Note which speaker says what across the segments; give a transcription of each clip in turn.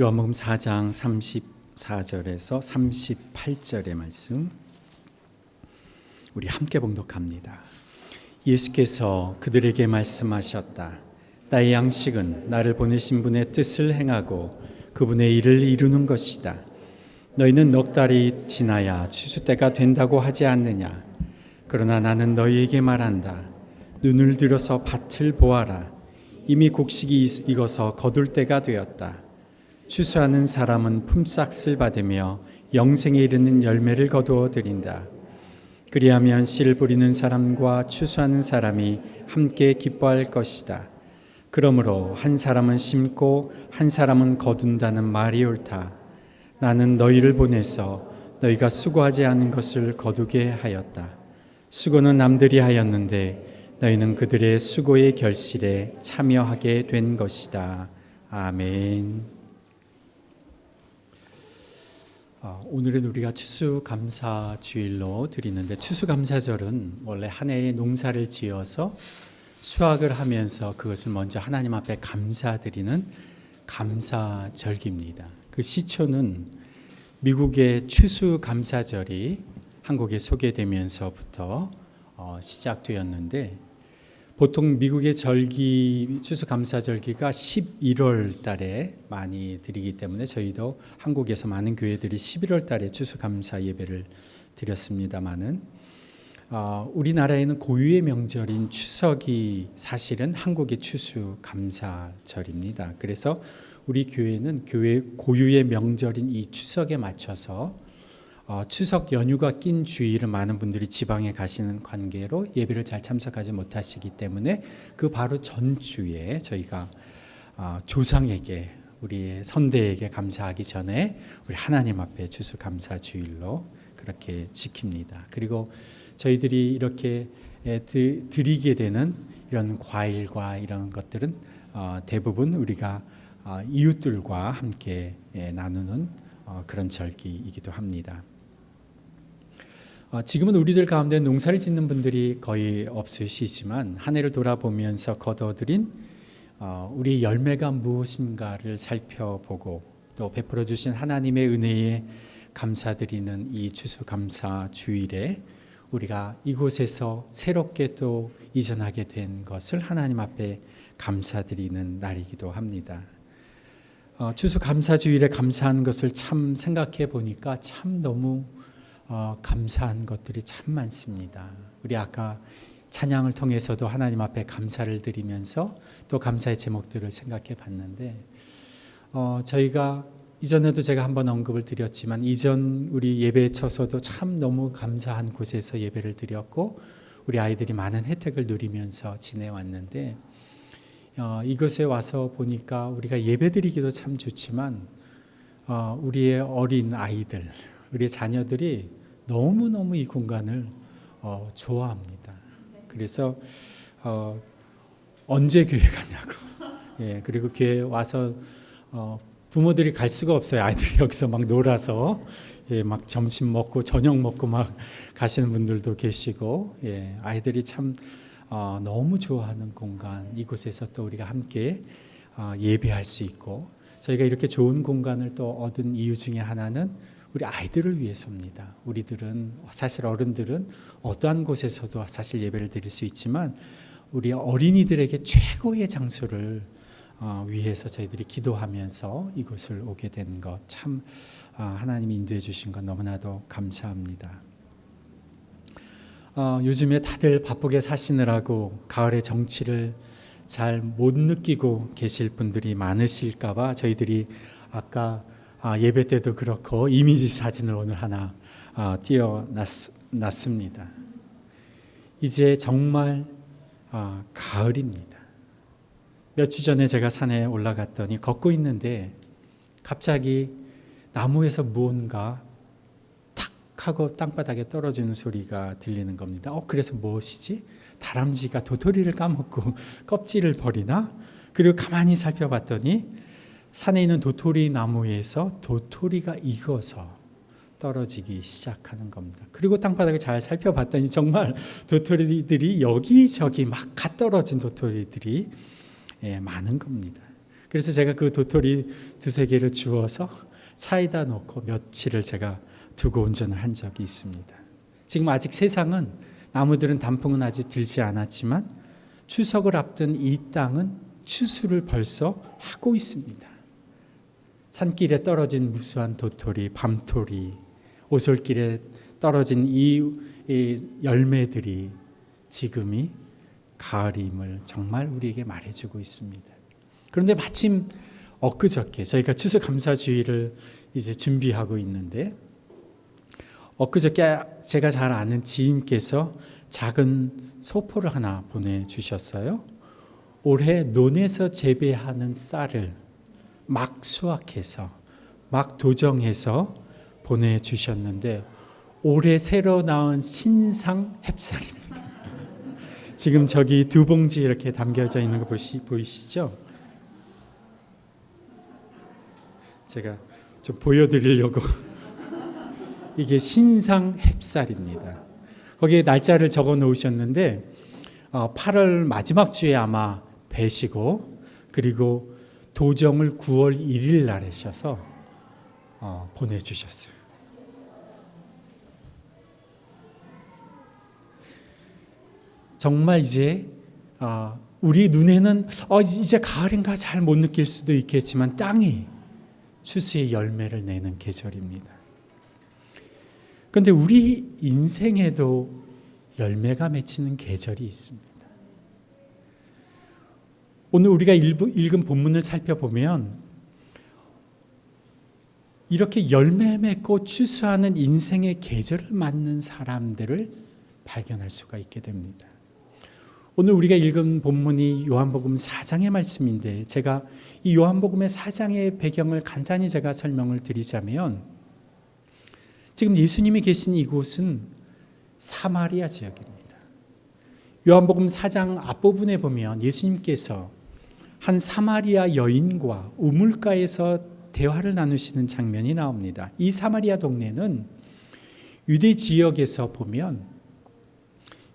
Speaker 1: 요한복음 4장 34절에서 38절의 말씀 우리 함께 봉독합니다. 예수께서 그들에게 말씀하셨다. 나의 양식은 나를 보내신 분의 뜻을 행하고 그분의 일을 이루는 것이다. 너희는 넉 달이 지나야 추수 때가 된다고 하지 않느냐? 그러나 나는 너희에게 말한다. 눈을 들어서 밭을 보아라. 이미 곡식이 익어서 거둘 때가 되었다. 추수하는 사람은 품삯을 받으며 영생에 이르는 열매를 거두어 드린다. 그리하면 씨를 뿌리는 사람과 추수하는 사람이 함께 기뻐할 것이다. 그러므로 한 사람은 심고 한 사람은 거둔다는 말이 옳다. 나는 너희를 보내서 너희가 수고하지 않은 것을 거두게 하였다. 수고는 남들이 하였는데 너희는 그들의 수고의 결실에 참여하게 된 것이다. 아멘. 오늘은 우리가 추수감사주일로 드리는데, 추수감사절은 원래 한 해의 농사를 지어서 수확을 하면서 그것을 먼저 하나님 앞에 감사드리는 감사절기입니다. 그 시초는 미국의 추수감사절이 한국에 소개되면서부터 시작되었는데, 보통 미국의 추수감사절기가 11월 달에 많이 드리기 때문에 저희도 한국에서 많은 교회들이 11월 달에 추수감사 예배를 드렸습니다마는, 우리나라에는 고유의 명절인 추석이 사실은 한국의 추수감사절입니다. 그래서 우리 교회는 교회 고유의 명절인 이 추석에 맞춰서 추석 연휴가 낀 주일은 많은 분들이 지방에 가시는 관계로 예배를 잘 참석하지 못하시기 때문에 그 바로 전주에 저희가 조상에게, 우리 선대에게 감사하기 전에 우리 하나님 앞에 추수감사주일로 그렇게 지킵니다. 그리고 저희들이 이렇게 드리게 되는 이런 과일과 이런 것들은 대부분 우리가 이웃들과 함께 나누는 그런 절기이기도 합니다. 지금은 우리들 가운데 농사를 짓는 분들이 거의 없으시지만, 한 해를 돌아보면서 거둬들인 우리 열매가 무엇인가를 살펴보고 또 베풀어 주신 하나님의 은혜에 감사드리는 이 추수감사 주일에 우리가 이곳에서 새롭게 또 이전하게 된 것을 하나님 앞에 감사드리는 날이기도 합니다. 추수감사 주일에 감사하는 것을 참 생각해 보니까 참 너무 감사한 것들이 참 많습니다. 우리 아까 찬양을 통해서도 하나님 앞에 감사를 드리면서 또 감사의 제목들을 생각해 봤는데, 저희가 이전에도 제가 한번 언급을 드렸지만, 이전 우리 예배에 쳐서도 참 너무 감사한 곳에서 예배를 드렸고 우리 아이들이 많은 혜택을 누리면서 지내왔는데, 이것에 와서 보니까 우리가 예배드리기도 참 좋지만 우리의 어린 아이들, 우리 자녀들이 너무너무 이 공간을 좋아합니다. 그래서 언제 교회 가냐고, 그리고 교회 와서 부모들이 갈 수가 없어요. 아이들이 여기서 막 놀아서 막 점심 먹고 저녁 먹고 막 가시는 분들도 계시고, 아이들이 참 너무 좋아하는 공간, 이곳에서 또 우리가 함께 예배할 수 있고, 저희가 이렇게 좋은 공간을 또 얻은 이유 중에 하나는 우리 아이들을 위해서입니다. 우리들은, 사실 어른들은 어떠한 곳에서도 사실 예배를 드릴 수 있지만 우리 어린이들에게 최고의 장소를 위해서 저희들이 기도하면서 이곳을 오게 된 것, 참 하나님이 인도해 주신 것 너무나도 감사합니다. 요즘에 다들 바쁘게 사시느라고 가을의 정취를 잘 못 느끼고 계실 분들이 많으실까 봐 저희들이 아까 예배 때도 그렇고 이미지 사진을 오늘 하나 띄워놨습니다. 이제 정말 가을입니다. 몇 주 전에 제가 산에 올라갔더니 걷고 있는데 갑자기 나무에서 무언가 탁 하고 땅바닥에 떨어지는 소리가 들리는 겁니다. 그래서 무엇이지? 다람쥐가 도토리를 까먹고 껍질을 버리나? 그리고 가만히 살펴봤더니 산에 있는 도토리 나무에서 도토리가 익어서 떨어지기 시작하는 겁니다. 그리고 땅바닥을 잘 살펴봤더니 정말 도토리들이 여기저기 막 갓 떨어진 도토리들이 많은 겁니다. 그래서 제가 그 도토리 두세 개를 주워서 차에다 놓고 며칠을 제가 두고 운전을 한 적이 있습니다. 지금 아직 세상은 나무들은 단풍은 아직 들지 않았지만 추석을 앞둔 이 땅은 추수를 벌써 하고 있습니다. 산길에 떨어진 무수한 도토리, 밤토리, 오솔길에 떨어진 이 열매들이 지금이 가을임을 정말 우리에게 말해주고 있습니다. 그런데 마침 엊그저께 저희가 추수감사주의를 이제 준비하고 있는데 엊그저께 제가 잘 아는 지인께서 작은 소포를 하나 보내주셨어요. 올해 논에서 재배하는 쌀을 막 수확해서 막 도정해서 보내주셨는데 올해 새로 나온 신상 햅쌀입니다. 지금 저기 두 봉지 이렇게 담겨져 있는 거 보이시죠? 제가 좀 보여드리려고 이게 신상 햅쌀입니다. 거기에 날짜를 적어 놓으셨는데 8월 마지막 주에 아마 배시고 그리고 도정을 9월 1일 날 하셔서 보내주셨어요. 정말 이제 우리 눈에는 이제 가을인가 잘 못 느낄 수도 있겠지만 땅이 추수의 열매를 내는 계절입니다. 그런데 우리 인생에도 열매가 맺히는 계절이 있습니다. 오늘 우리가 읽은 본문을 살펴보면 이렇게 열매 맺고 추수하는 인생의 계절을 맞는 사람들을 발견할 수가 있게 됩니다. 오늘 우리가 읽은 본문이 요한복음 4장의 말씀인데 제가 이 요한복음의 4장의 배경을 간단히 제가 설명을 드리자면 지금 예수님이 계신 이곳은 사마리아 지역입니다. 요한복음 4장 앞부분에 보면 예수님께서 한 사마리아 여인과 우물가에서 대화를 나누시는 장면이 나옵니다. 이 사마리아 동네는 유대 지역에서 보면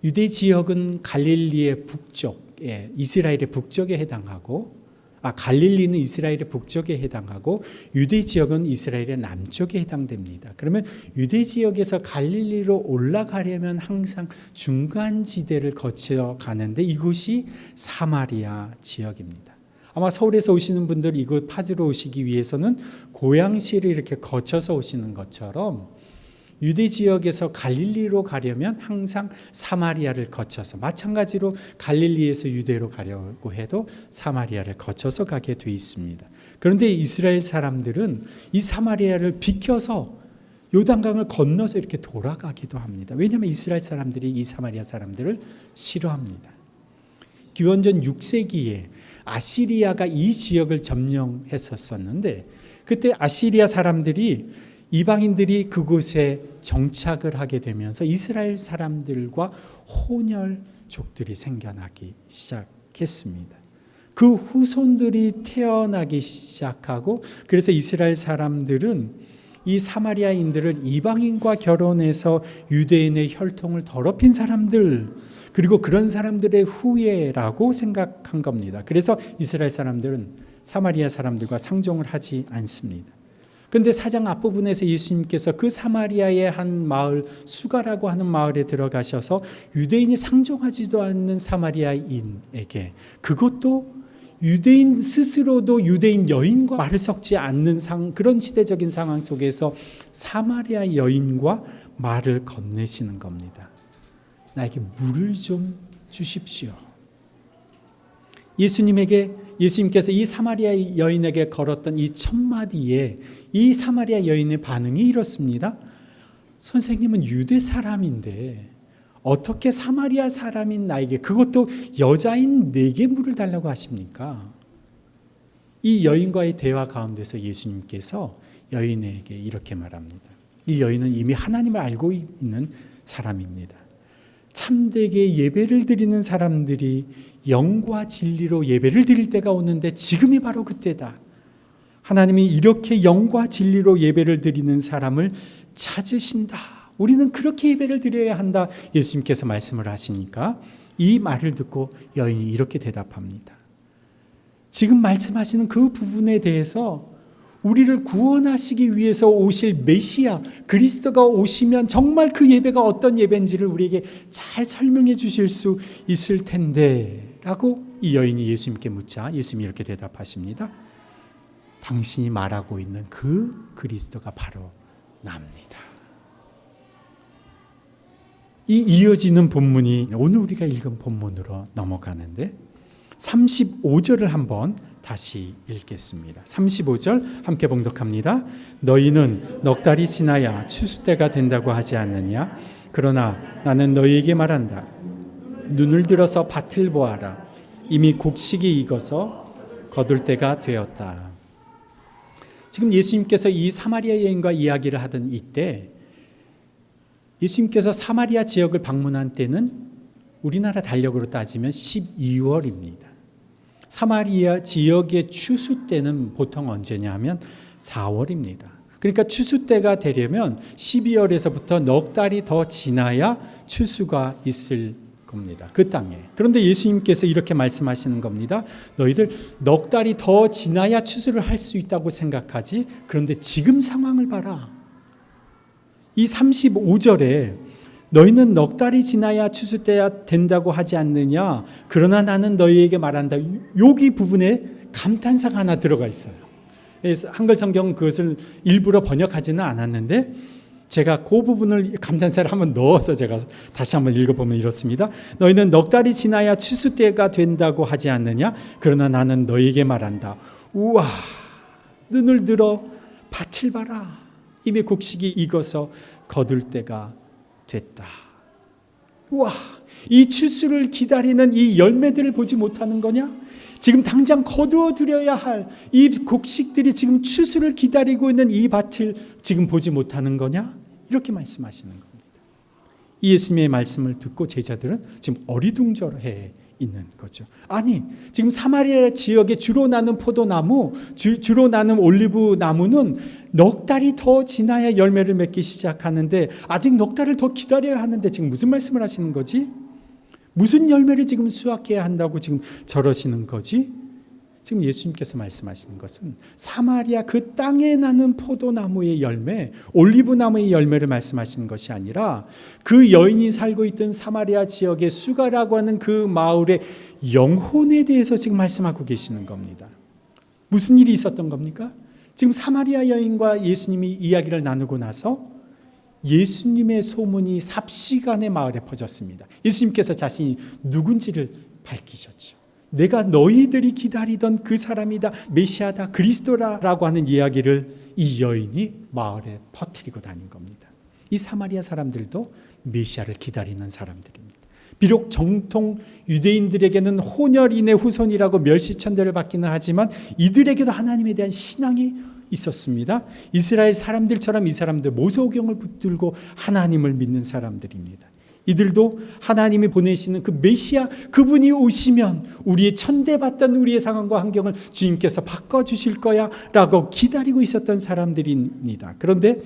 Speaker 1: 유대 지역은 갈릴리의 북쪽에 이스라엘의 북쪽에 해당하고 갈릴리는 이스라엘의 북쪽에 해당하고 유대 지역은 이스라엘의 남쪽에 해당됩니다. 그러면 유대 지역에서 갈릴리로 올라가려면 항상 중간 지대를 거쳐 가는데 이곳이 사마리아 지역입니다. 아마 서울에서 오시는 분들 이곳 파주로 오시기 위해서는 고양시를 이렇게 거쳐서 오시는 것처럼 유대 지역에서 갈릴리로 가려면 항상 사마리아를 거쳐서 마찬가지로 갈릴리에서 유대로 가려고 해도 사마리아를 거쳐서 가게 돼 있습니다. 그런데 이스라엘 사람들은 이 사마리아를 비켜서 요단강을 건너서 이렇게 돌아가기도 합니다. 왜냐하면 이스라엘 사람들이 이 사마리아 사람들을 싫어합니다. 기원전 6세기에 아시리아가 이 지역을 점령했었는데 그때 아시리아 사람들이 이방인들이 그곳에 정착을 하게 되면서 이스라엘 사람들과 혼혈족들이 생겨나기 시작했습니다. 그 후손들이 태어나기 시작하고 그래서 이스라엘 사람들은 이 사마리아인들을 이방인과 결혼해서 유대인의 혈통을 더럽힌 사람들 그리고 그런 사람들의 후예라고 생각한 겁니다. 그래서 이스라엘 사람들은 사마리아 사람들과 상종을 하지 않습니다. 그런데 4장 앞부분에서 예수님께서 그 사마리아의 한 마을 수가라고 하는 마을에 들어가셔서 유대인이 상종하지도 않는 사마리아인에게 그것도 유대인 스스로도 유대인 여인과 말을 섞지 않는 그런 시대적인 상황 속에서 사마리아 여인과 말을 건네시는 겁니다. 나에게 물을 좀 주십시오. 예수님께서 이 사마리아 여인에게 걸었던 이 첫 마디에 이 사마리아 여인의 반응이 이렇습니다. 선생님은 유대 사람인데 어떻게 사마리아 사람인 나에게 그것도 여자인 내게 물을 달라고 하십니까? 이 여인과의 대화 가운데서 예수님께서 여인에게 이렇게 말합니다. 이 여인은 이미 하나님을 알고 있는 사람입니다. 참되게 예배를 드리는 사람들이 영과 진리로 예배를 드릴 때가 오는데 지금이 바로 그때다. 하나님이 이렇게 영과 진리로 예배를 드리는 사람을 찾으신다. 우리는 그렇게 예배를 드려야 한다. 예수님께서 말씀을 하시니까 이 말을 듣고 여인이 이렇게 대답합니다. 지금 말씀하시는 그 부분에 대해서 우리를 구원하시기 위해서 오실 메시아 그리스도가 오시면 정말 그 예배가 어떤 예배인지를 우리에게 잘 설명해 주실 수 있을 텐데 라고 이 여인이 예수님께 묻자 예수님이 이렇게 대답하십니다. 당신이 말하고 있는 그 그리스도가 바로 나입니다. 이 이어지는 본문이 오늘 우리가 읽은 본문으로 넘어가는데 35절을 한번 다시 읽겠습니다. 35절 함께 봉독합니다. 너희는 넉 달이 지나야 추수 때가 된다고 하지 않느냐? 그러나 나는 너희에게 말한다. 눈을 들어서 밭을 보아라. 이미 곡식이 익어서 거둘 때가 되었다. 지금 예수님께서 이 사마리아 여인과 이야기를 하던 이때 예수님께서 사마리아 지역을 방문한 때는 우리나라 달력으로 따지면 12월입니다. 사마리아 지역의 추수 때는 보통 언제냐 하면 4월입니다. 그러니까 추수 때가 되려면 12월에서부터 넉 달이 더 지나야 추수가 있을 겁니다. 그 땅에. 그런데 예수님께서 이렇게 말씀하시는 겁니다. 너희들 넉 달이 더 지나야 추수를 할 수 있다고 생각하지? 그런데 지금 상황을 봐라. 이 35절에 너희는 넉 달이 지나야 추수 때가 된다고 하지 않느냐? 그러나 나는 너희에게 말한다. 여기 부분에 감탄사가 하나 들어가 있어요. 한글 성경은 그것을 일부러 번역하지는 않았는데 제가 그 부분을 감탄사를 한번 넣어서 제가 다시 한번 읽어보면 이렇습니다. 너희는 넉 달이 지나야 추수 때가 된다고 하지 않느냐? 그러나 나는 너희에게 말한다. 우와, 눈을 들어 밭을 봐라. 이미 곡식이 익어서 거둘 때가 됐다. 우와, 이 추수를 기다리는 이 열매들을 보지 못하는 거냐? 지금 당장 거두어 드려야 할 이 곡식들이 지금 추수를 기다리고 있는 이 밭을 지금 보지 못하는 거냐? 이렇게 말씀하시는 겁니다. 이 예수님의 말씀을 듣고 제자들은 지금 어리둥절해 있는 거죠. 아니, 지금 사마리아 지역에 주로 나는 포도나무, 주로 나는 올리브 나무는 넉 달이 더 지나야 열매를 맺기 시작하는데 아직 넉 달을 더 기다려야 하는데 지금 무슨 말씀을 하시는 거지? 무슨 열매를 지금 수확해야 한다고 지금 저러시는 거지? 지금 예수님께서 말씀하시는 것은 사마리아 그 땅에 나는 포도나무의 열매, 올리브나무의 열매를 말씀하시는 것이 아니라 그 여인이 살고 있던 사마리아 지역의 수가라고 하는 그 마을의 영혼에 대해서 지금 말씀하고 계시는 겁니다. 무슨 일이 있었던 겁니까? 지금 사마리아 여인과 예수님이 이야기를 나누고 나서 예수님의 소문이 삽시간에 마을에 퍼졌습니다. 예수님께서 자신이 누군지를 밝히셨죠. 내가 너희들이 기다리던 그 사람이다, 메시아다, 그리스도라라고 하는 이야기를 이 여인이 마을에 퍼뜨리고 다닌 겁니다. 이 사마리아 사람들도 메시아를 기다리는 사람들입니다. 비록 정통 유대인들에게는 혼혈인의 후손이라고 멸시천대를 받기는 하지만 이들에게도 하나님에 대한 신앙이 있었습니다. 이스라엘 사람들처럼 이 사람들 모세오경을 붙들고 하나님을 믿는 사람들입니다. 이들도 하나님이 보내시는 그 메시아 그분이 오시면 우리의 천대받던 우리의 상황과 환경을 주님께서 바꿔주실 거야 라고 기다리고 있었던 사람들입니다. 그런데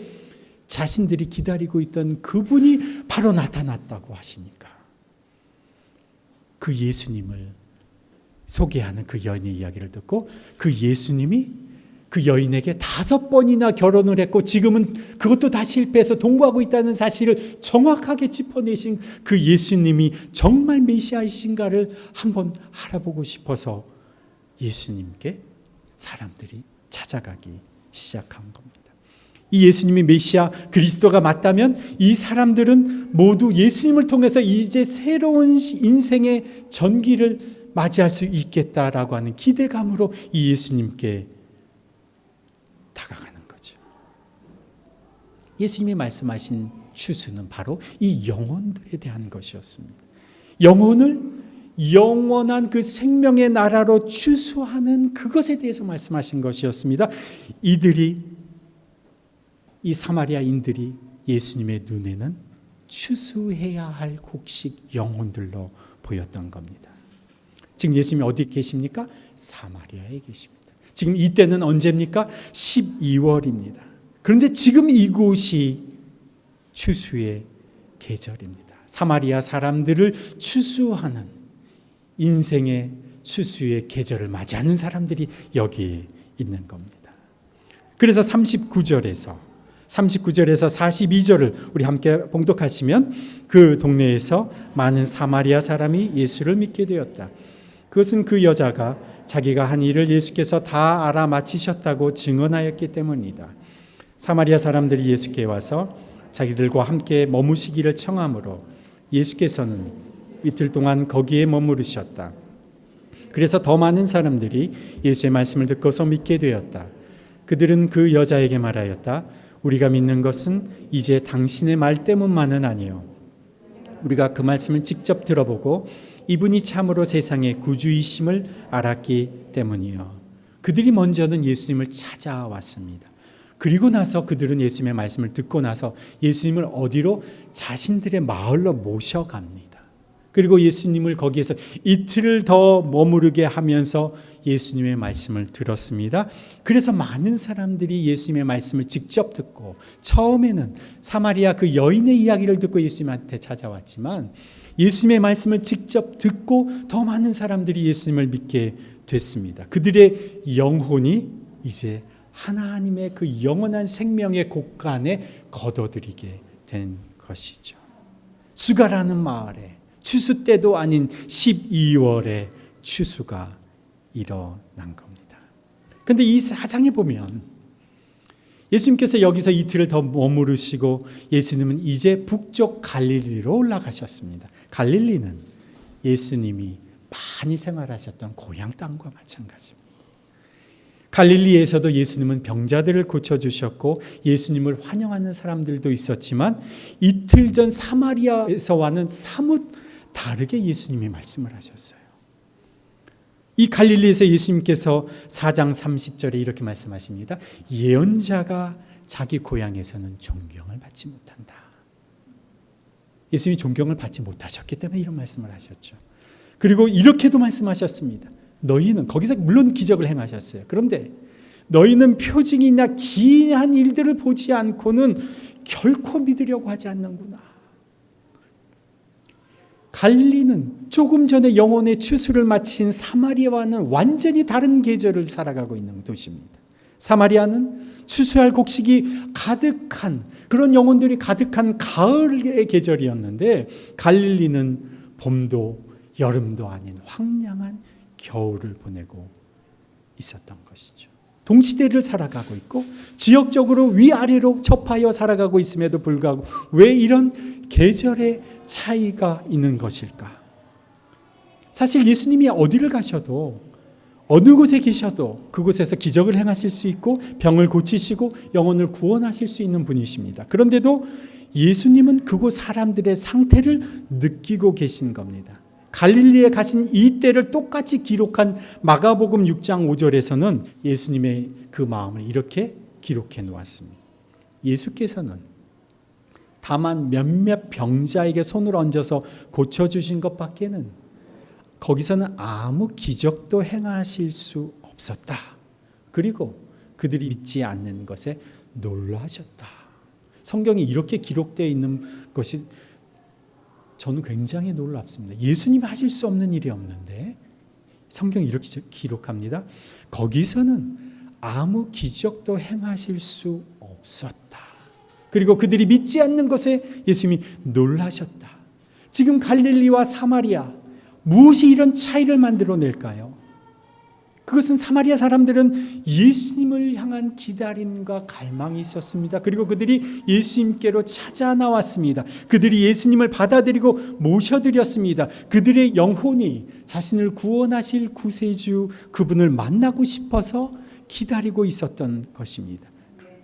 Speaker 1: 자신들이 기다리고 있던 그분이 바로 나타났다고 하시니까 그 예수님을 소개하는 그 여인의 이야기를 듣고 그 예수님이 그 여인에게 5번이나 결혼을 했고 지금은 그것도 다 실패해서 동거하고 있다는 사실을 정확하게 짚어내신 그 예수님이 정말 메시아이신가를 한번 알아보고 싶어서 예수님께 사람들이 찾아가기 시작한 겁니다. 이 예수님이 메시아 그리스도가 맞다면 이 사람들은 모두 예수님을 통해서 이제 새로운 인생의 전기를 맞이할 수 있겠다라고 하는 기대감으로 이 예수님께 다가가는 거죠. 예수님이 말씀하신 추수는 바로 이 영혼들에 대한 것이었습니다. 영혼을 영원한 그 생명의 나라로 추수하는 그것에 대해서 말씀하신 것이었습니다. 이 사마리아인들이 예수님의 눈에는 추수해야 할 곡식 영혼들로 보였던 겁니다. 지금 예수님이 어디 계십니까? 사마리아에 계십니다. 지금 이때는 언제입니까? 12월입니다. 그런데 지금 이곳이 추수의 계절입니다. 사마리아 사람들을 추수하는 인생의 추수의 계절을 맞이하는 사람들이 여기에 있는 겁니다. 그래서 39절에서 42절을 우리 함께 봉독하시면 그 동네에서 많은 사마리아 사람이 예수를 믿게 되었다. 그것은 그 여자가 자기가 한 일을 예수께서 다 알아맞히셨다고 증언하였기 때문이다. 사마리아 사람들이 예수께 와서 자기들과 함께 머무시기를 청하므로 예수께서는 이틀 동안 거기에 머무르셨다. 그래서 더 많은 사람들이 예수의 말씀을 듣고서 믿게 되었다. 그들은 그 여자에게 말하였다. 우리가 믿는 것은 이제 당신의 말 때문만은 아니요. 우리가 그 말씀을 직접 들어보고 이분이 참으로 세상의 구주이심을 알았기 때문이요. 그들이 먼저는 예수님을 찾아왔습니다. 그리고 나서 그들은 예수님의 말씀을 듣고 나서 예수님을 어디로? 자신들의 마을로 모셔갑니다. 그리고 예수님을 거기에서 이틀을 더 머무르게 하면서 예수님의 말씀을 들었습니다. 그래서 많은 사람들이 예수님의 말씀을 직접 듣고 처음에는 사마리아 그 여인의 이야기를 듣고 예수님한테 찾아왔지만 예수님의 말씀을 직접 듣고 더 많은 사람들이 예수님을 믿게 됐습니다. 그들의 영혼이 이제 하나님의 그 영원한 생명의 곳간에 거둬들이게 된 것이죠. 수가라는 마을에 추수 때도 아닌 12월에 추수가 일어난 겁니다. 그런데 이 사장에 보면 예수님께서 여기서 이틀을 더 머무르시고 예수님은 이제 북쪽 갈릴리로 올라가셨습니다. 갈릴리는 예수님이 많이 생활하셨던 고향 땅과 마찬가지입니다. 갈릴리에서도 예수님은 병자들을 고쳐주셨고 예수님을 환영하는 사람들도 있었지만 이틀 전 사마리아에서와는 사뭇 다르게 예수님이 말씀을 하셨어요. 이 갈릴리에서 예수님께서 4장 30절에 이렇게 말씀하십니다. 예언자가 자기 고향에서는 존경을 받지 못한다. 예수님이 존경을 받지 못하셨기 때문에 이런 말씀을 하셨죠. 그리고 이렇게도 말씀하셨습니다. 너희는, 거기서 물론 기적을 행하셨어요. 그런데 너희는 표징이나 기이한 일들을 보지 않고는 결코 믿으려고 하지 않는구나. 갈릴리는 조금 전에 영혼의 추수를 마친 사마리아와는 완전히 다른 계절을 살아가고 있는 도시입니다. 사마리아는 추수할 곡식이 가득한, 그런 영혼들이 가득한 가을의 계절이었는데 갈릴리는 봄도 여름도 아닌 황량한 겨울을 보내고 있었던 것이죠. 동시대를 살아가고 있고 지역적으로 위아래로 접하여 살아가고 있음에도 불구하고 왜 이런 계절의 차이가 있는 것일까? 사실 예수님이 어디를 가셔도 어느 곳에 계셔도 그곳에서 기적을 행하실 수 있고 병을 고치시고 영혼을 구원하실 수 있는 분이십니다. 그런데도 예수님은 그곳 사람들의 상태를 느끼고 계신 겁니다. 갈릴리에 가신 이 때를 똑같이 기록한 마가복음 6장 5절에서는 예수님의 그 마음을 이렇게 기록해 놓았습니다. 예수께서는 다만 몇몇 병자에게 손을 얹어서 고쳐주신 것밖에는 거기서는 아무 기적도 행하실 수 없었다. 그리고 그들이 믿지 않는 것에 놀라셨다. 성경이 이렇게 기록되어 있는 것이 저는 굉장히 놀랍습니다. 예수님이 하실 수 없는 일이 없는데 성경이 이렇게 기록합니다. 거기서는 아무 기적도 행하실 수 없었다. 그리고 그들이 믿지 않는 것에 예수님이 놀라셨다. 지금 갈릴리와 사마리아, 무엇이 이런 차이를 만들어낼까요? 그것은 사마리아 사람들은 예수님을 향한 기다림과 갈망이 있었습니다. 그리고 그들이 예수님께로 찾아 나왔습니다. 그들이 예수님을 받아들이고 모셔드렸습니다. 그들의 영혼이 자신을 구원하실 구세주 그분을 만나고 싶어서 기다리고 있었던 것입니다.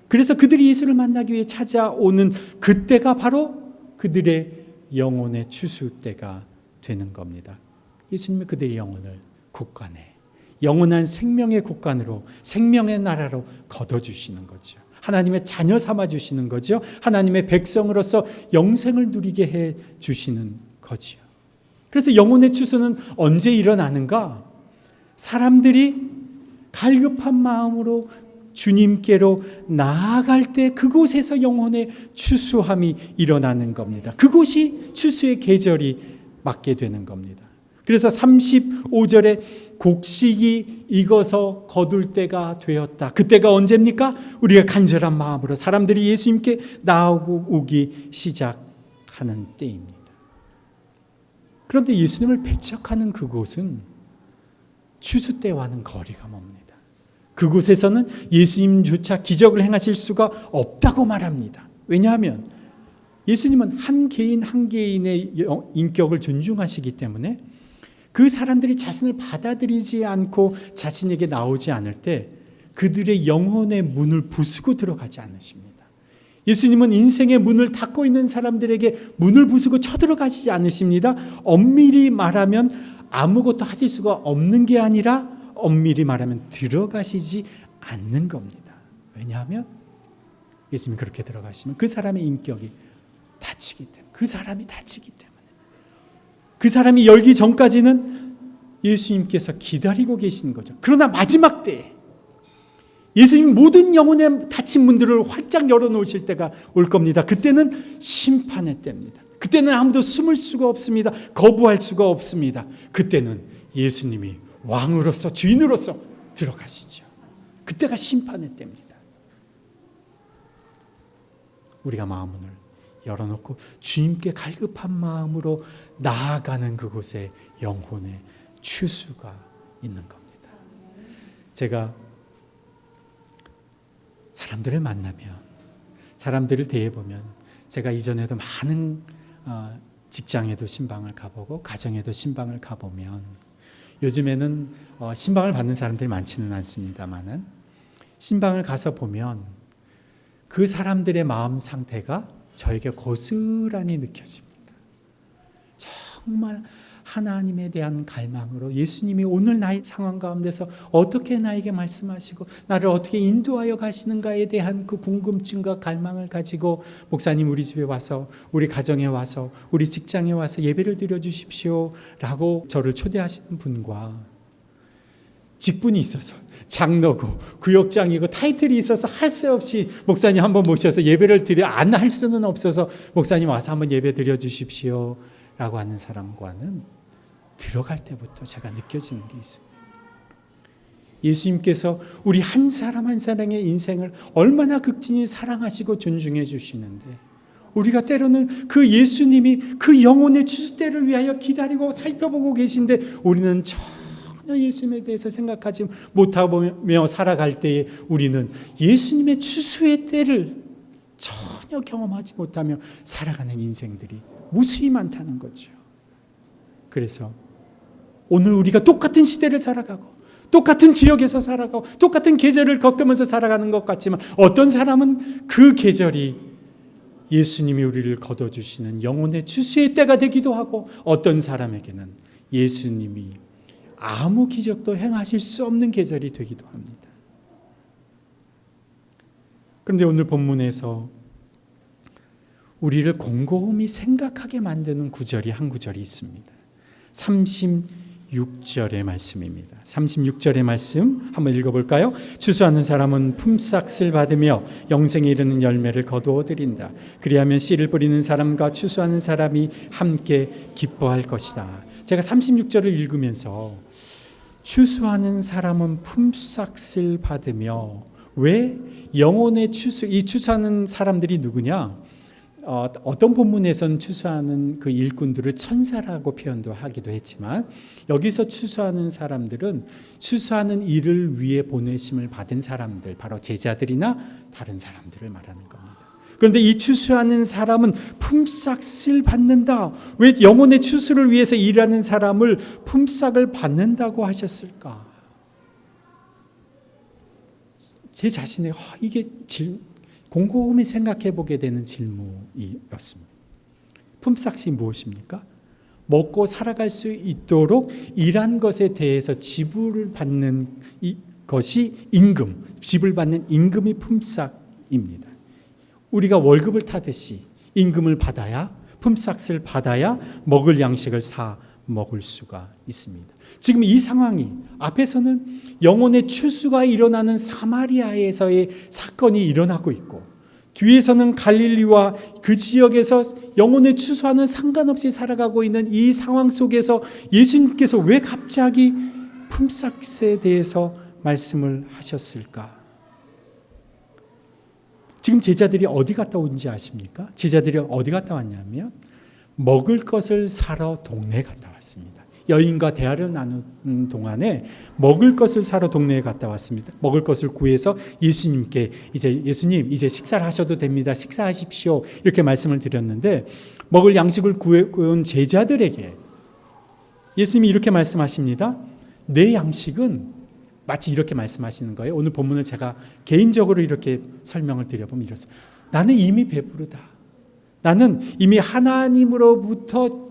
Speaker 1: 그래서 그들이 예수를 만나기 위해 찾아오는 그때가 바로 그들의 영혼의 추수 때가 되는 겁니다. 예수님이 그들의 영혼을 곳간에 영원한 생명의 곳간으로 생명의 나라로 거둬주시는 거죠. 하나님의 자녀 삼아주시는 거죠. 하나님의 백성으로서 영생을 누리게 해주시는 거죠. 그래서 영혼의 추수는 언제 일어나는가? 사람들이 갈급한 마음으로 주님께로 나아갈 때 그곳에서 영혼의 추수함이 일어나는 겁니다. 그곳이 추수의 계절이 맞게 되는 겁니다. 그래서 35절에 곡식이 익어서 거둘 때가 되었다. 그때가 언제입니까? 우리가 간절한 마음으로 사람들이 예수님께 나오기 시작하는 때입니다. 그런데 예수님을 배척하는 그곳은 추수 때와는 거리가 멉니다. 그곳에서는 예수님조차 기적을 행하실 수가 없다고 말합니다. 왜냐하면 예수님은 한 개인 한 개인의 인격을 존중하시기 때문에 그 사람들이 자신을 받아들이지 않고 자신에게 나오지 않을 때 그들의 영혼의 문을 부수고 들어가지 않으십니다. 예수님은 인생의 문을 닫고 있는 사람들에게 문을 부수고 쳐들어가지 않으십니다. 엄밀히 말하면 아무것도 하실 수가 없는 게 아니라 엄밀히 말하면 들어가시지 않는 겁니다. 왜냐하면 예수님이 그렇게 들어가시면 그 사람의 인격이 다치기 때문에, 그 사람이 다치기 때문에, 그 사람이 열기 전까지는 예수님께서 기다리고 계신 거죠. 그러나 마지막 때에 예수님 모든 영혼의 닫힌 문들을 활짝 열어놓으실 때가 올 겁니다. 그때는 심판의 때입니다. 그때는 아무도 숨을 수가 없습니다. 거부할 수가 없습니다. 그때는 예수님이 왕으로서 주인으로서 들어가시죠. 그때가 심판의 때입니다. 우리가 마음을 열어놓고 주님께 갈급한 마음으로 나아가는 그곳에 영혼의 추수가 있는 겁니다. 제가 사람들을 만나면, 사람들을 대해보면, 제가 이전에도 많은 직장에도 신방을 가보고 가정에도 신방을 가보면, 요즘에는 신방을 받는 사람들이 많지는 않습니다만은 신방을 가서 보면 그 사람들의 마음 상태가 저에게 고스란히 느껴집니다. 정말 하나님에 대한 갈망으로 예수님이 오늘 나의 상황 가운데서 어떻게 나에게 말씀하시고 나를 어떻게 인도하여 가시는가에 대한 그 궁금증과 갈망을 가지고 목사님 우리 집에 와서, 우리 가정에 와서, 우리 직장에 와서 예배를 드려주십시오 라고 저를 초대하시는 분과 직분이 있어서 장로고 구역장이고 타이틀이 있어서 할 새 없이 목사님 한번 모셔서 예배를 드려 안 할 수는 없어서 목사님 와서 한번 예배 드려 주십시오 라고 하는 사람과는 들어갈 때부터 제가 느껴지는 게 있습니다. 예수님께서 우리 한 사람 한 사람의 인생을 얼마나 극진히 사랑하시고 존중해 주시는데 우리가 때로는 그 예수님이 그 영혼의 추수때를 위하여 기다리고 살펴보고 계신데 우리는 전혀 예수님에 대해서 생각하지 못하며 살아갈 때에 우리는 예수님의 추수의 때를 전혀 경험하지 못하며 살아가는 인생들이 무수히 많다는 거죠. 그래서 오늘 우리가 똑같은 시대를 살아가고 똑같은 지역에서 살아가고 똑같은 계절을 겪으면서 살아가는 것 같지만 어떤 사람은 그 계절이 예수님이 우리를 거둬주시는 영혼의 추수의 때가 되기도 하고 어떤 사람에게는 예수님이 아무 기적도 행하실 수 없는 계절이 되기도 합니다. 그런데 오늘 본문에서 우리를 곰곰이 생각하게 만드는 구절이 한 구절이 있습니다. 36절의 말씀입니다. 36절의 말씀 한번 읽어볼까요? 추수하는 사람은 품삯을 받으며 영생에 이르는 열매를 거두어 드린다. 그리하면 씨를 뿌리는 사람과 추수하는 사람이 함께 기뻐할 것이다. 제가 36절을 읽으면서 추수하는 사람은 품삯을 받으며, 왜 영혼의 추수, 이 추수하는 사람들이 누구냐? 어떤 본문에서는 추수하는 그 일꾼들을 천사라고 표현도 하기도 했지만 여기서 추수하는 사람들은 추수하는 일을 위해 보내심을 받은 사람들, 바로 제자들이나 다른 사람들을 말하는 겁니다. 그런데 이 추수하는 사람은 품삯을 받는다. 왜 영혼의 추수를 위해서 일하는 사람을 품삯을 받는다고 하셨을까? 제 자신의 이게 곰곰이 생각해 보게 되는 질문이었습니다. 품삯이 무엇입니까? 먹고 살아갈 수 있도록 일한 것에 대해서 지불을 받는 것이 임금, 지불 받는 임금이 품삯입니다. 우리가 월급을 타듯이 임금을 받아야, 품삯을 받아야 먹을 양식을 사 먹을 수가 있습니다. 지금 이 상황이 앞에서는 영혼의 추수가 일어나는 사마리아에서의 사건이 일어나고 있고, 뒤에서는 갈릴리와 그 지역에서 영혼의 추수와는 상관없이 살아가고 있는 이 상황 속에서 예수님께서 왜 갑자기 품삯에 대해서 말씀을 하셨을까? 지금 제자들이 어디 갔다 온지 아십니까? 제자들이 어디 갔다 왔냐면 먹을 것을 사러 동네에 갔다 왔습니다. 여인과 대화를 나누는 동안에 먹을 것을 사러 동네에 갔다 왔습니다. 먹을 것을 구해서 예수님께 예수님 이제 식사를 하셔도 됩니다. 식사하십시오. 이렇게 말씀을 드렸는데 먹을 양식을 구해온 제자들에게 예수님이 이렇게 말씀하십니다. 내 양식은 마치 이렇게 말씀하시는 거예요. 오늘 본문을 제가 개인적으로 이렇게 설명을 드려보면 이렇습니다. 나는 이미 배부르다. 나는 이미 하나님으로부터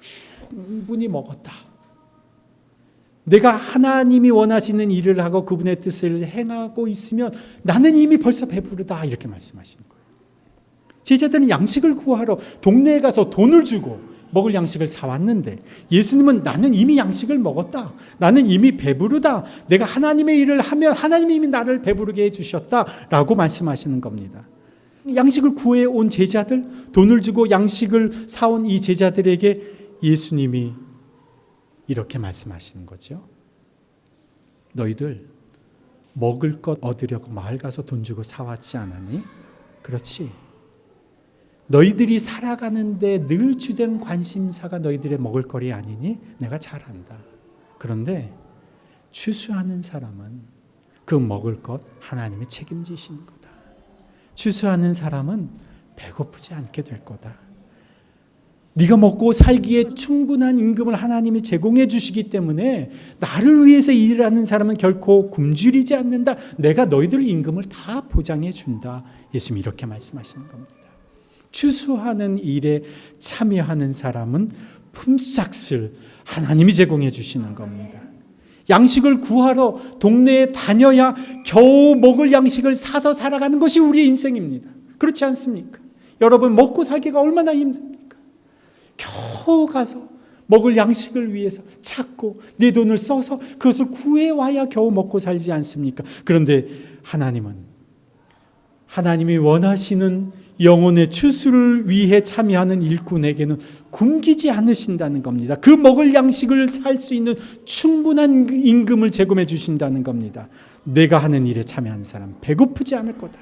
Speaker 1: 충분히 먹었다. 내가 하나님이 원하시는 일을 하고 그분의 뜻을 행하고 있으면 나는 이미 벌써 배부르다. 이렇게 말씀하시는 거예요. 제자들은 양식을 구하러 동네에 가서 돈을 주고 먹을 양식을 사왔는데 예수님은 나는 이미 양식을 먹었다. 나는 이미 배부르다. 내가 하나님의 일을 하면 하나님이 이미 나를 배부르게 해주셨다라고 말씀하시는 겁니다. 양식을 구해온 제자들, 돈을 주고 양식을 사온 이 제자들에게 예수님이 이렇게 말씀하시는 거죠. 너희들 먹을 것 얻으려고 마을 가서 돈 주고 사왔지 않았니? 그렇지. 너희들이 살아가는데 늘 주된 관심사가 너희들의 먹을거리 아니니? 내가 잘 안다. 그런데 추수하는 사람은 그 먹을 것 하나님이 책임지시는 거다. 추수하는 사람은 배고프지 않게 될 거다. 네가 먹고 살기에 충분한 임금을 하나님이 제공해 주시기 때문에 나를 위해서 일하는 사람은 결코 굶주리지 않는다. 내가 너희들 임금을 다 보장해 준다. 예수님이 이렇게 말씀하시는 겁니다. 추수하는 일에 참여하는 사람은 품삯을 하나님이 제공해 주시는 겁니다. 양식을 구하러 동네에 다녀야 겨우 먹을 양식을 사서 살아가는 것이 우리의 인생입니다. 그렇지 않습니까? 여러분 먹고 살기가 얼마나 힘듭니까? 겨우 가서 먹을 양식을 위해서 찾고 내 돈을 써서 그것을 구해와야 겨우 먹고 살지 않습니까? 그런데 하나님은 하나님이 원하시는 영혼의 추수를 위해 참여하는 일꾼에게는 굶기지 않으신다는 겁니다. 그 먹을 양식을 살 수 있는 충분한 임금을 제공해 주신다는 겁니다. 내가 하는 일에 참여하는 사람 배고프지 않을 거다.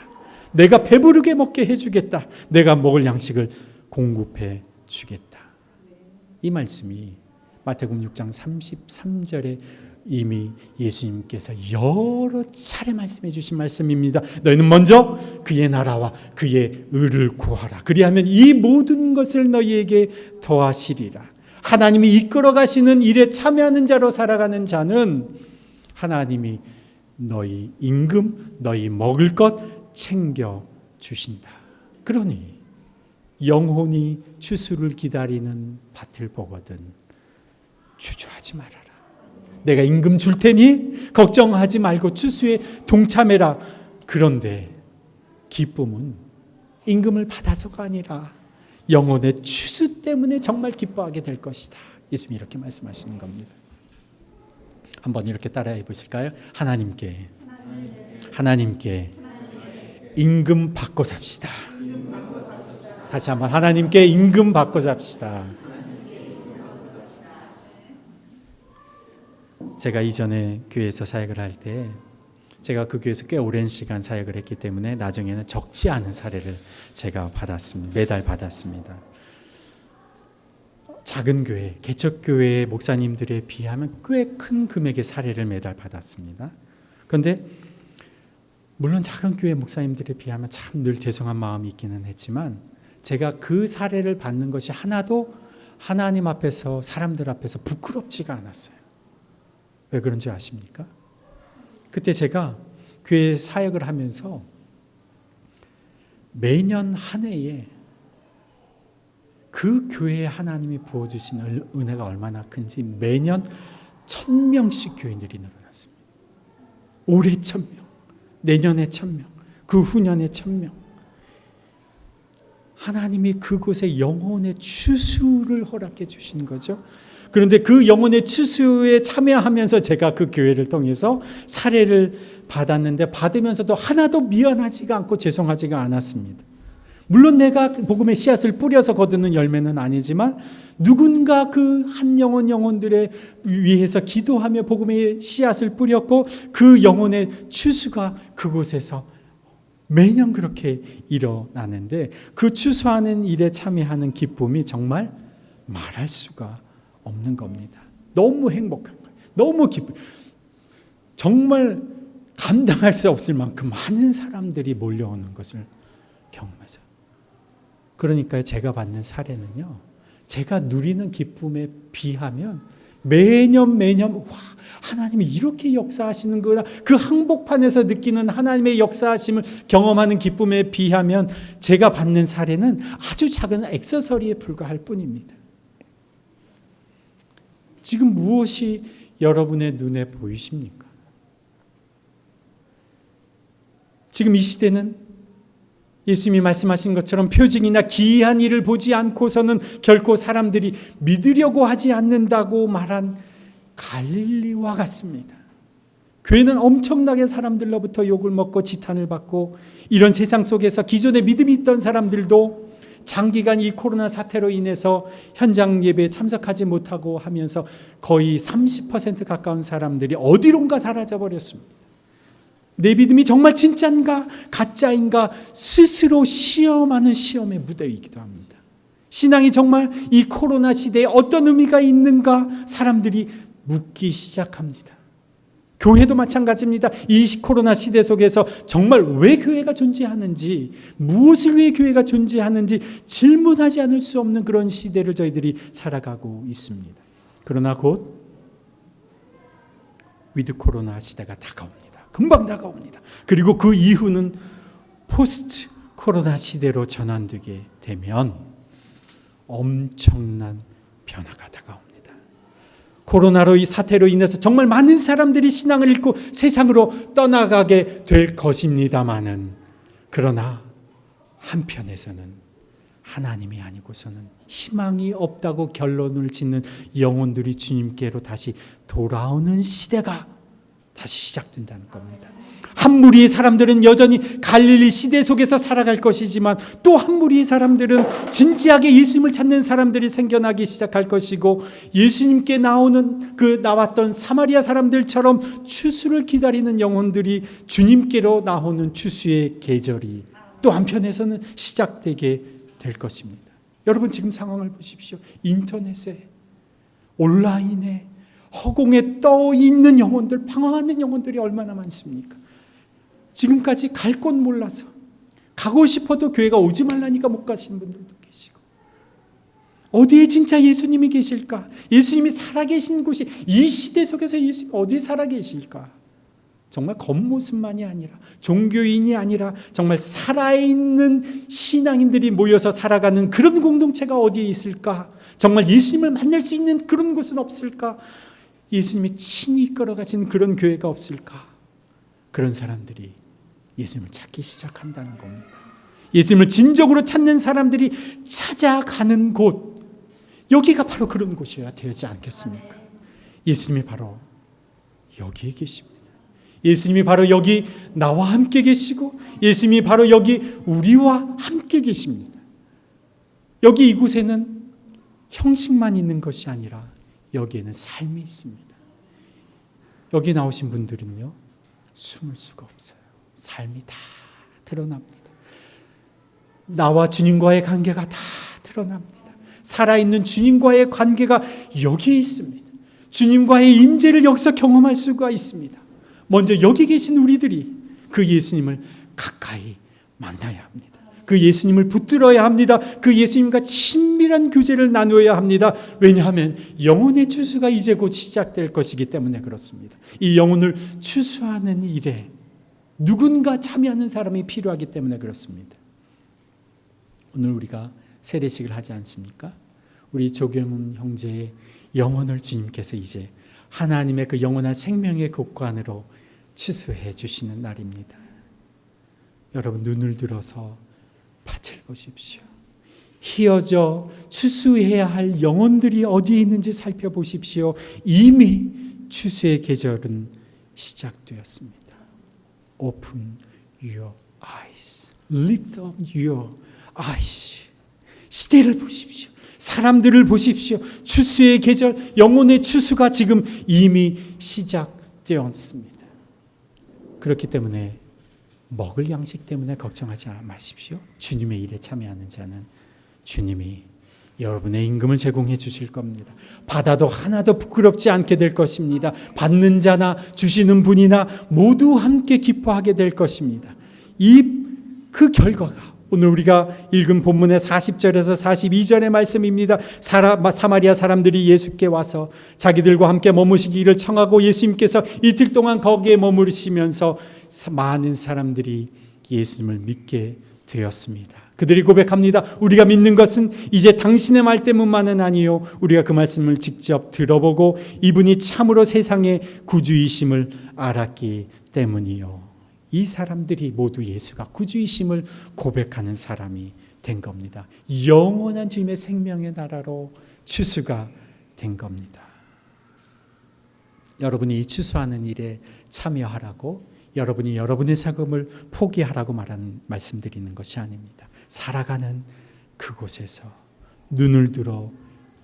Speaker 1: 내가 배부르게 먹게 해주겠다. 내가 먹을 양식을 공급해 주겠다. 이 말씀이 마태복음 6장 33절에 이미 예수님께서 여러 차례 말씀해 주신 말씀입니다. 너희는 먼저 그의 나라와 그의 의를 구하라. 그리하면 이 모든 것을 너희에게 더하시리라. 하나님이 이끌어 가시는 일에 참여하는 자로 살아가는 자는 하나님이 너희 임금, 너희 먹을 것 챙겨 주신다. 그러니 영혼이 추수를 기다리는 밭을 보거든 주저하지 말아라. 내가 임금 줄 테니 걱정하지 말고 추수에 동참해라. 그런데 기쁨은 임금을 받아서가 아니라 영혼의 추수 때문에 정말 기뻐하게 될 것이다. 예수님이 이렇게 말씀하시는 겁니다. 한번 이렇게 따라해 보실까요? 하나님께 임금 받고 삽시다. 다시 한번 하나님께 임금 받고 삽시다. 제가 이전에 교회에서 사역을 할 때 제가 그 교회에서 꽤 오랜 시간 사역을 했기 때문에 나중에는 적지 않은 사례를 제가 받았습니다. 매달 받았습니다. 작은 교회, 개척교회 목사님들에 비하면 꽤 큰 금액의 사례를 매달 받았습니다. 그런데 물론 작은 교회 목사님들에 비하면 참 늘 죄송한 마음이 있기는 했지만 제가 그 사례를 받는 것이 하나도 하나님 앞에서 사람들 앞에서 부끄럽지가 않았어요. 왜 그런지 아십니까? 그때 제가 교회 사역을 하면서 매년 한 해에 그 교회에 하나님이 부어주신 은혜가 얼마나 큰지 매년 1000명씩 교인들이 늘어났습니다. 올해 1000명, 내년에 1000명, 그 후년에 1000명. 하나님이 그곳에 영혼의 추수를 허락해 주신 거죠. 그런데 그 영혼의 추수에 참여하면서 제가 그 교회를 통해서 사례를 받았는데, 받으면서도 하나도 미안하지가 않고 죄송하지가 않았습니다. 물론 내가 복음의 씨앗을 뿌려서 거두는 열매는 아니지만 누군가 그 한 영혼들에 위해서 기도하며 복음의 씨앗을 뿌렸고, 그 영혼의 추수가 그곳에서 매년 그렇게 일어나는데, 그 추수하는 일에 참여하는 기쁨이 정말 말할 수가 없는 겁니다. 너무 행복한 거예요. 너무 기뻐요. 정말 감당할 수 없을 만큼 많은 사람들이 몰려오는 것을 경험하죠. 그러니까 제가 받는 사례는요, 제가 누리는 기쁨에 비하면 매년 와, 하나님이 이렇게 역사하시는구나, 그 한복판에서 느끼는 하나님의 역사하심을 경험하는 기쁨에 비하면 제가 받는 사례는 아주 작은 액세서리에 불과할 뿐입니다. 지금 무엇이 여러분의 눈에 보이십니까? 지금 이 시대는 예수님이 말씀하신 것처럼 표징이나 기이한 일을 보지 않고서는 결코 사람들이 믿으려고 하지 않는다고 말한 갈릴리와 같습니다. 교회는 엄청나게 사람들로부터 욕을 먹고 지탄을 받고, 이런 세상 속에서 기존에 믿음이 있던 사람들도 장기간 이 코로나 사태로 인해서 현장 예배에 참석하지 못하고 하면서 거의 30% 가까운 사람들이 어디론가 사라져버렸습니다. 내 믿음이 정말 진짜인가 가짜인가 스스로 시험하는 시험의 무대이기도 합니다. 신앙이 정말 이 코로나 시대에 어떤 의미가 있는가 사람들이 묻기 시작합니다. 교회도 마찬가지입니다. 이 코로나 시대 속에서 정말 왜 교회가 존재하는지, 무엇을 위해 교회가 존재하는지 질문하지 않을 수 없는 그런 시대를 저희들이 살아가고 있습니다. 그러나 곧 위드 코로나 시대가 다가옵니다. 금방 다가옵니다. 그리고 그 이후는 포스트 코로나 시대로 전환되게 되면 엄청난 변화가 다가옵니다. 코로나로 이 사태로 인해서 정말 많은 사람들이 신앙을 잃고 세상으로 떠나가게 될 것입니다마는, 그러나 한편에서는 하나님이 아니고서는 희망이 없다고 결론을 짓는 영혼들이 주님께로 다시 돌아오는 시대가 다시 시작된다는 겁니다. 한 무리의 사람들은 여전히 갈릴리 시대 속에서 살아갈 것이지만, 또 한 무리의 사람들은 진지하게 예수님을 찾는 사람들이 생겨나기 시작할 것이고, 예수님께 나왔던 사마리아 사람들처럼 추수를 기다리는 영혼들이 주님께로 나오는 추수의 계절이 또 한편에서는 시작되게 될 것입니다. 여러분 지금 상황을 보십시오. 인터넷에, 온라인에, 허공에 떠 있는 영혼들, 방황하는 영혼들이 얼마나 많습니까? 지금까지 갈 곳 몰라서 가고 싶어도 교회가 오지 말라니까 못 가시는 분들도 계시고, 어디에 진짜 예수님이 계실까? 예수님이 살아계신 곳이, 이 시대 속에서 예수님이 어디에 살아계실까? 정말 겉모습만이 아니라, 종교인이 아니라 정말 살아있는 신앙인들이 모여서 살아가는 그런 공동체가 어디에 있을까? 정말 예수님을 만날 수 있는 그런 곳은 없을까? 예수님이 친히 이끌어가시는 그런 교회가 없을까? 그런 사람들이 예수님을 찾기 시작한다는 겁니다. 예수님을 진정으로 찾는 사람들이 찾아가는 곳, 여기가 바로 그런 곳이어야 되지 않겠습니까? 예수님이 바로 여기에 계십니다. 예수님이 바로 여기 나와 함께 계시고, 예수님이 바로 여기 우리와 함께 계십니다. 여기 이곳에는 형식만 있는 것이 아니라 여기에는 삶이 있습니다. 여기 나오신 분들은요, 숨을 수가 없어요. 삶이 다 드러납니다. 나와 주님과의 관계가 다 드러납니다. 살아있는 주님과의 관계가 여기에 있습니다. 주님과의 임재를 여기서 경험할 수가 있습니다. 먼저 여기 계신 우리들이 그 예수님을 가까이 만나야 합니다. 그 예수님을 붙들어야 합니다. 그 예수님과 친밀한 교제를 나누어야 합니다. 왜냐하면 영혼의 추수가 이제 곧 시작될 것이기 때문에 그렇습니다. 이 영혼을 추수하는 일에 누군가 참여하는 사람이 필요하기 때문에 그렇습니다. 오늘 우리가 세례식을 하지 않습니까? 우리 조경훈 형제의 영혼을 주님께서 이제 하나님의 그 영원한 생명의 곳간으로 추수해 주시는 날입니다. 여러분 눈을 들어서 밭을 보십시오. 휘어져 추수해야 할 영혼들이 어디에 있는지 살펴보십시오. 이미 추수의 계절은 시작되었습니다. Open your eyes. Lift up your eyes. 시대를 보십시오. 사람들을 보십시오. 추수의 계절, 영혼의 추수가 지금 이미 시작되었습니다. 그렇기 때문에 먹을 양식 때문에 걱정하지 마십시오. 주님의 일에 참여하는 자는 주님이 여러분의 임금을 제공해 주실 겁니다. 받아도 하나도 부끄럽지 않게 될 것입니다. 받는 자나 주시는 분이나 모두 함께 기뻐하게 될 것입니다. 그 결과가 오늘 우리가 읽은 본문의 40절에서 42절의 말씀입니다. 사마리아 사람들이 예수께 와서 자기들과 함께 머무시기를 청하고 예수님께서 이틀 동안 거기에 머무르시면서 많은 사람들이 예수님을 믿게 되었습니다. 그들이 고백합니다. 우리가 믿는 것은 이제 당신의 말 때문만은 아니요, 우리가 그 말씀을 직접 들어보고 이분이 참으로 세상의 구주이심을 알았기 때문이요. 이 사람들이 모두 예수가 구주이심을 고백하는 사람이 된 겁니다. 영원한 주님의 생명의 나라로 추수가 된 겁니다. 여러분이 이 추수하는 일에 참여하라고, 여러분이 여러분의 자금을 포기하라고 말씀드리는 것이 아닙니다. 살아가는 그곳에서 눈을 들어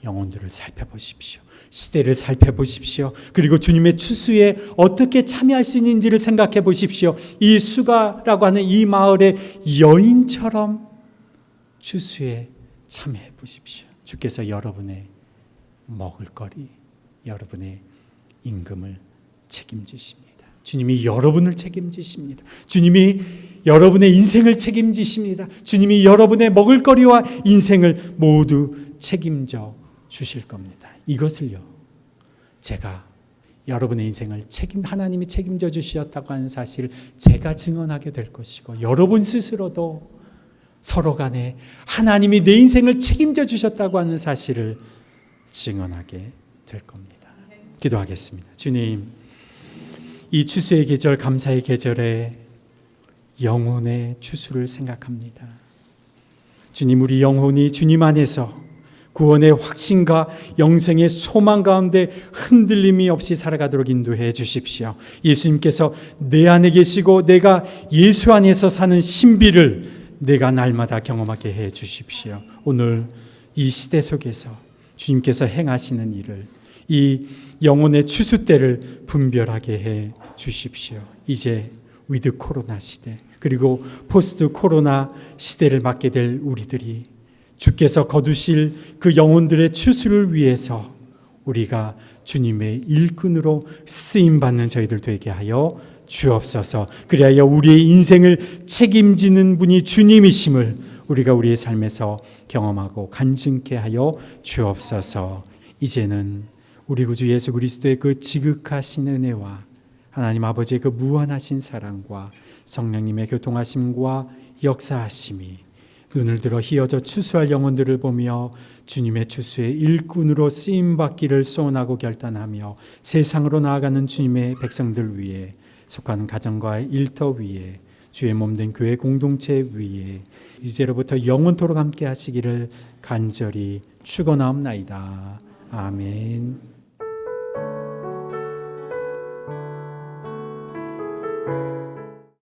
Speaker 1: 영혼들을 살펴보십시오. 시대를 살펴보십시오. 그리고 주님의 추수에 어떻게 참여할 수 있는지를 생각해 보십시오. 이 수가라고 하는 이 마을의 여인처럼 추수에 참여해 보십시오. 주께서 여러분의 먹을거리, 여러분의 임금을 책임지십니다. 주님이 여러분을 책임지십니다. 주님이 여러분의 인생을 책임지십니다. 주님이 여러분의 먹을거리와 인생을 모두 책임져 주실 겁니다. 이것을요, 제가 여러분의 인생을 하나님이 책임져 주셨다고 하는 사실을 제가 증언하게 될 것이고, 여러분 스스로도 서로 간에 하나님이 내 인생을 책임져 주셨다고 하는 사실을 증언하게 될 겁니다. 기도하겠습니다. 주님, 이 추수의 계절, 감사의 계절에 영혼의 추수를 생각합니다. 주님, 우리 영혼이 주님 안에서 구원의 확신과 영생의 소망 가운데 흔들림이 없이 살아가도록 인도해 주십시오. 예수님께서 내 안에 계시고 내가 예수 안에서 사는 신비를 내가 날마다 경험하게 해 주십시오. 오늘 이 시대 속에서 주님께서 행하시는 일을, 이 영혼의 추수 때를 분별하게 해 주십시오. 이제 위드 코로나 시대, 그리고 포스트 코로나 시대를 맞게 될 우리들이 주께서 거두실 그 영혼들의 추수를 위해서 우리가 주님의 일꾼으로 쓰임받는 저희들 되게 하여 주옵소서. 그리하여 우리의 인생을 책임지는 분이 주님이심을 우리가 우리의 삶에서 경험하고 간증케 하여 주옵소서. 이제는 우리 구주 예수 그리스도의 그 지극하신 은혜와 하나님 아버지의 그 무한하신 사랑과 성령님의 교통하심과 역사하심이 눈을 들어 휘어져 추수할 영혼들을 보며 주님의 추수의 일꾼으로 쓰임받기를 소원하고 결단하며 세상으로 나아가는 주님의 백성들 위해, 속한 가정과 일터 위에, 주의 몸된 교회 공동체 위에 이제로부터 영원토록 함께 하시기를 간절히 축원하옵나이다. 아멘.